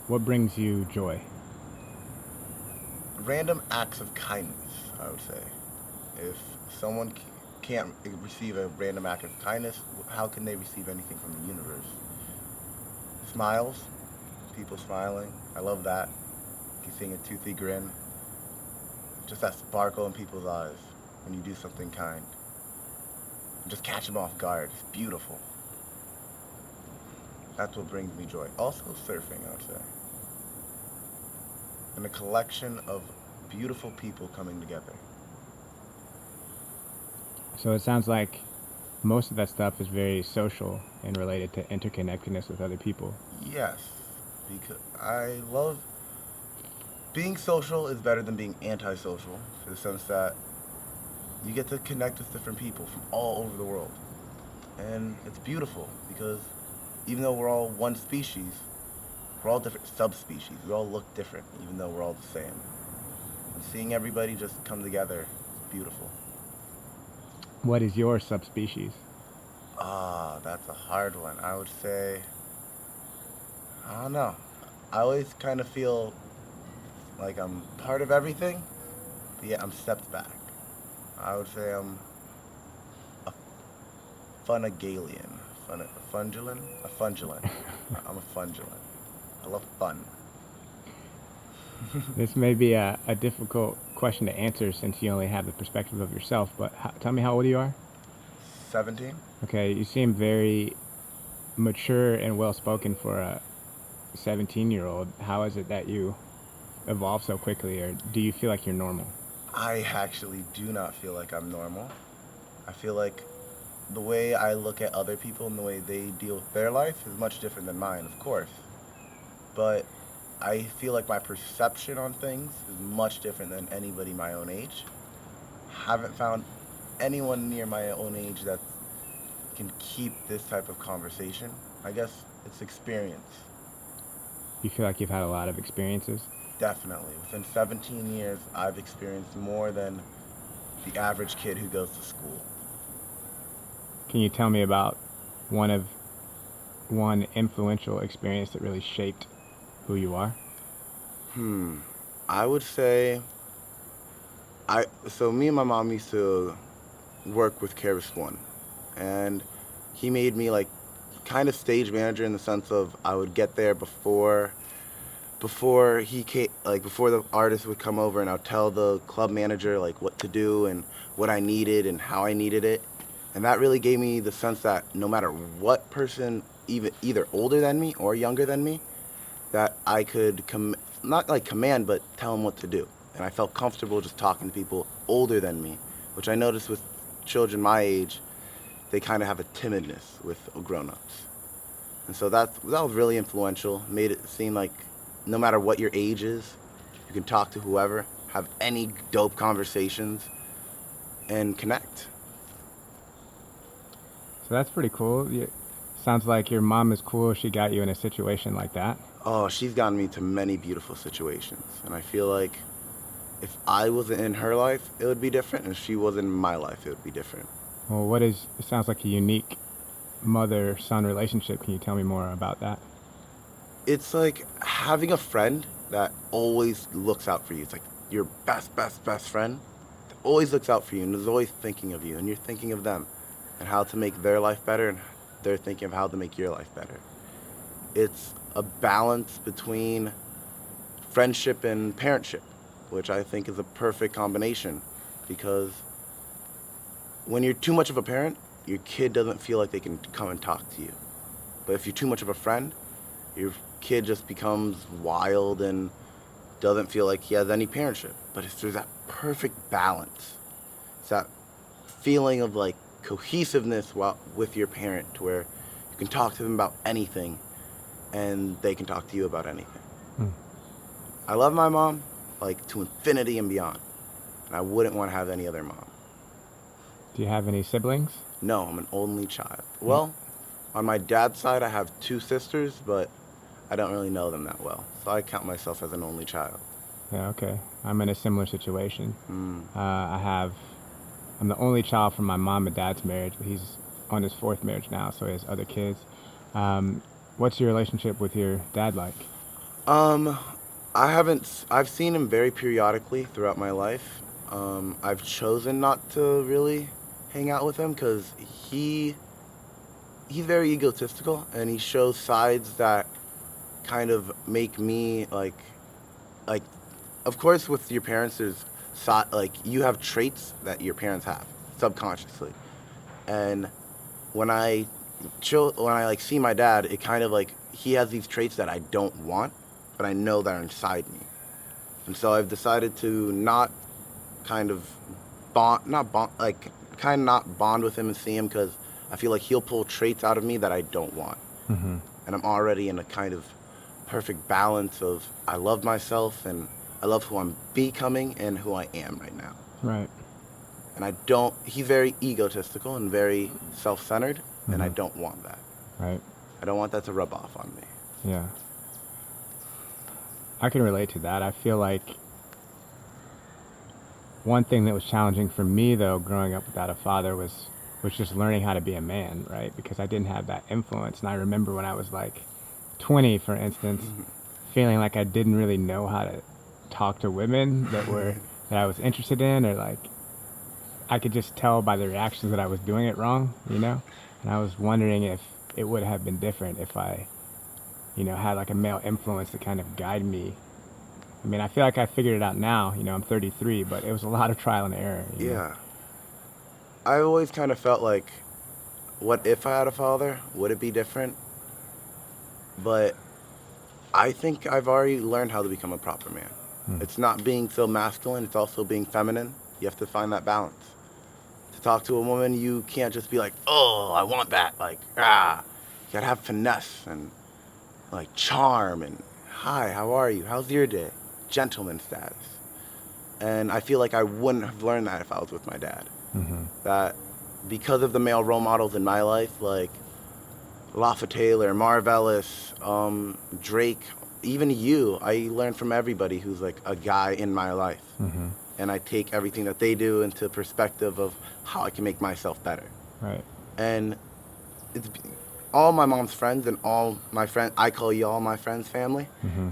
What brings you joy? Random acts of kindness, I would say. If someone can't receive a random act of kindness, how can they receive anything from the universe? Smiles, people smiling. I love that. You seeing a toothy grin, just that sparkle in people's eyes when you do something kind. And just catch them off guard. It's beautiful. That's what brings me joy. Also, surfing, I would say. And a collection of beautiful people coming together. So it sounds like most of that stuff is very social and related to interconnectedness with other people. Yes, because I love being social is better than being antisocial, for the sense that you get to connect with different people from all over the world. And it's beautiful because even though we're all one species, we're all different subspecies. We all look different, even though we're all the same. And seeing everybody just come together is beautiful. What is your subspecies? Ah, that's a hard one. I would say, I don't know. I always kind of feel like I'm part of everything, but yet I'm stepped back. I would say I'm a funagalian. A fundulan? A fundulan. I'm a fundulan. I love fun. This may be a difficult question to answer since you only have the perspective of yourself, but tell me how old you are. 17? Okay, you seem very mature and well spoken for a 17-year-old. How is it that you evolve so quickly, or do you feel like you're normal? I actually do not feel like I'm normal. I feel like the way I look at other people and the way they deal with their life is much different than mine, of course. But I feel like my perception on things is much different than anybody my own age. Haven't found anyone near my own age that can keep this type of conversation. I guess it's experience. You feel like you've had a lot of experiences? Definitely. Within 17 years, I've experienced more than the average kid who goes to school. Can you tell me about one of one influential experience that really shaped who you are? I would say me and my mom used to work with Keras One, and he made me like kind of stage manager in the sense of I would get there before he came, like before the artist would come over, and I'll tell the club manager like what to do and what I needed and how I needed it. And that really gave me the sense that no matter what person, even either older than me or younger than me, that I could not like command, but tell them what to do. And I felt comfortable just talking to people older than me, which I noticed with children my age, they kind of have a timidness with grown-ups. And so that was really influential. Made it seem like no matter what your age is, you can talk to whoever, have any dope conversations, and connect. So that's pretty cool. Sounds like your mom is cool. She got you in a situation like that. Oh, she's gotten me to many beautiful situations, and I feel like if I wasn't in her life, it would be different, and if she wasn't in my life, it would be different. Well, it sounds like a unique mother-son relationship. Can you tell me more about that? It's like having a friend that always looks out for you. It's like your best friend that always looks out for you and is always thinking of you, and you're thinking of them and how to make their life better, and they're thinking of how to make your life better. It's a balance between friendship and parentship, which I think is a perfect combination because when you're too much of a parent, your kid doesn't feel like they can come and talk to you. But if you're too much of a friend, your kid just becomes wild and doesn't feel like he has any parentship. But it's through that perfect balance. It's that feeling of like cohesiveness with your parent to where you can talk to them about anything and they can talk to you about anything. Hmm. I love my mom like to infinity and beyond. And I wouldn't want to have any other mom. Do you have any siblings? No, I'm an only child. Yeah. Well, on my dad's side, I have two sisters, but I don't really know them that well. So I count myself as an only child. Yeah, okay. I'm in a similar situation. Mm. I'm the only child from my mom and dad's marriage, but he's on his fourth marriage now, so he has other kids. Um, what's your relationship with your dad like? Um, I haven't. I've seen him very periodically throughout my life. I've chosen not to really hang out with him because he he's very egotistical and he shows sides that kind of make me like. Of course, with your parents, there's like you have traits that your parents have subconsciously, and when when I like see my dad, it kind of like he has these traits that I don't want, but I know that are inside me. And so I've decided to not kind of not bond, like kind of not bond with him and see him because I feel like he'll pull traits out of me that I don't want. Mm-hmm. And I'm already in a kind of perfect balance of I love myself and I love who I'm becoming and who I am right now. Right. And I don't, he's very egotistical and very self centered, and I Mm-hmm. don't want that. Right. I don't want that to rub off on me. Yeah. I can relate to that. I feel like one thing that was challenging for me, though, growing up without a father was just learning how to be a man, right? Because I didn't have that influence. And I remember when I was like 20, for instance, feeling like I didn't really know how to talk to women that I was interested in, or like I could just tell by the reactions that I was doing it wrong, you know? And I was wondering if it would have been different if I, had like a male influence to kind of guide me. I mean, I feel like I figured it out now. I'm 33, but it was a lot of trial and error. Yeah. I always kind of felt like, what if I had a father? Would it be different? But I think I've already learned how to become a proper man. Hmm. It's not being so masculine, it's also being feminine. You have to find that balance. To talk to a woman, you can't just be like, oh, I want that. Like, ah. You gotta have finesse and like charm and hi, how are you? How's your day? Gentleman status. And I feel like I wouldn't have learned that if I was with my dad. Mm-hmm. That because of the male role models in my life, like Lafa Taylor, Marv Ellis, Drake, even you, I learned from everybody who's like a guy in my life. Mm-hmm. And I take everything that they do into perspective of how I can make myself better. Right. And it's all my mom's friends and all my friends, I call you all my friends family. Mm-hmm.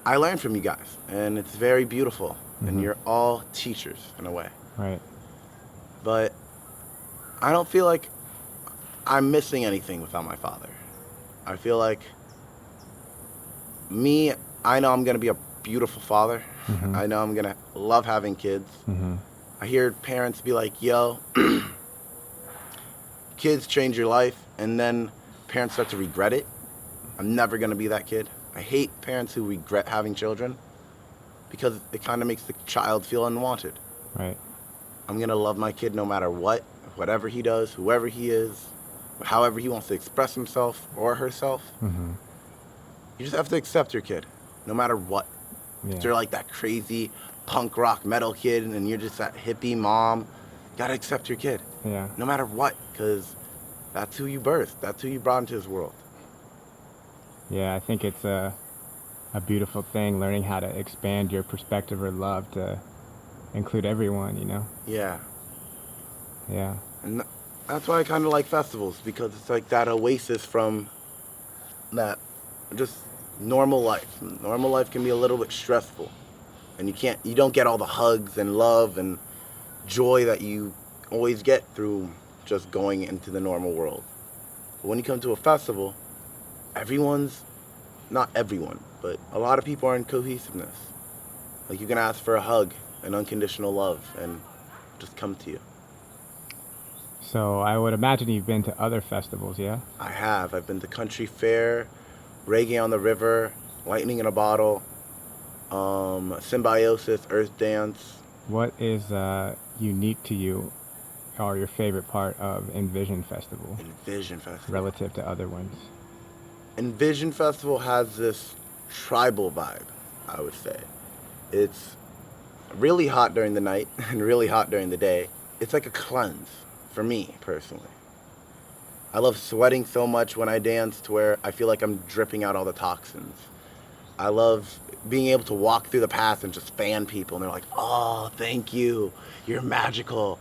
I learned from you guys, and it's very beautiful. And Mm-hmm. you're all teachers in a way. Right. But I don't feel like I'm missing anything without my father. I feel like me, I know I'm going to be a beautiful father. Mm-hmm. I know I'm going to love having kids. Mm-hmm. I hear parents be like, yo, kids change your life, and then parents start to regret it. I'm never going to be that kid. I hate parents who regret having children because it kind of makes the child feel unwanted. Right. I'm going to love my kid no matter what, whatever he does, whoever he is, however he wants to express himself or herself. Mm-hmm. You just have to accept your kid, no matter what. Yeah. If they're like that crazy punk rock metal kid and you're just that hippie mom, you gotta accept your kid, Yeah. no matter what, because that's who you birthed. That's who you brought into this world. Yeah. I think it's a beautiful thing learning how to expand your perspective or love to include everyone. Yeah. Yeah. And that's why I kind of like festivals, because it's like that oasis from that just normal life. Normal life can be a little bit stressful, and you don't get all the hugs and love and joy that you always get through just going into the normal world. But when you come to a festival, not everyone, but a lot of people are in cohesiveness. Like you can ask for a hug and unconditional love and just come to you. So I would imagine you've been to other festivals, yeah? I have. I've been to Country Fair, Reggae on the River, Lightning in a Bottle, Symbiosis, Earth Dance. What is unique to you or your favorite part of Envision Festival Envision Festival. relative to other ones? Envision Festival has this tribal vibe, I would say. It's really hot during the night and really hot during the day. It's like a cleanse for me personally. I love sweating so much when I dance to where I feel like I'm dripping out all the toxins. I love being able to walk through the path and just fan people and they're like, oh, thank you. You're magical.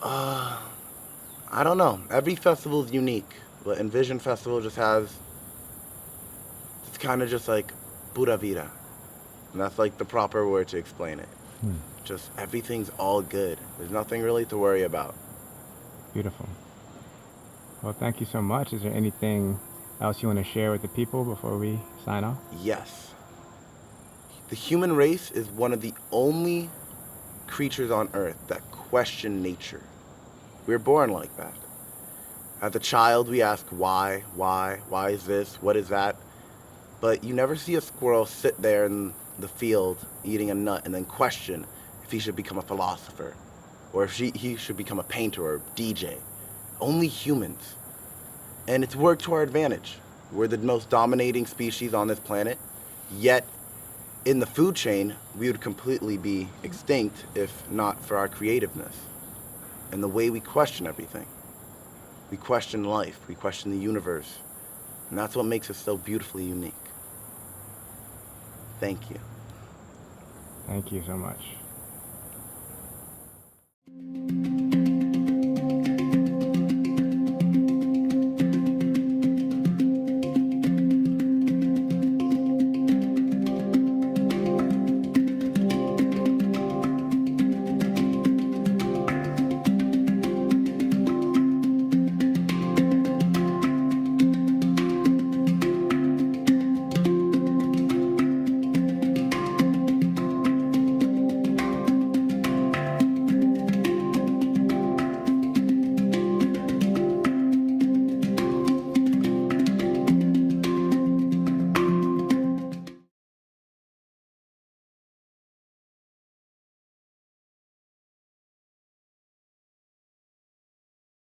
I don't know. Every festival is unique, but Envision Festival just has this kind of just like pura vida. And that's like the proper word to explain it. Hmm. Just everything's all good. There's nothing really to worry about. Beautiful. Well, thank you so much. Is there anything else you want to share with the people before we sign off? Yes. The human race is one of the only creatures on earth that question nature. We're born like that. As a child, we ask why is this, what is that? But you never see a squirrel sit there in the field eating a nut and then question if he should become a philosopher or if he should become a painter or DJ. Only humans. And it's worked to our advantage. We're the most dominating species on this planet, yet in the food chain, we would completely be extinct if not for our creativeness and the way we question everything. We question life, we question the universe, and that's what makes us so beautifully unique. Thank you. Thank you so much.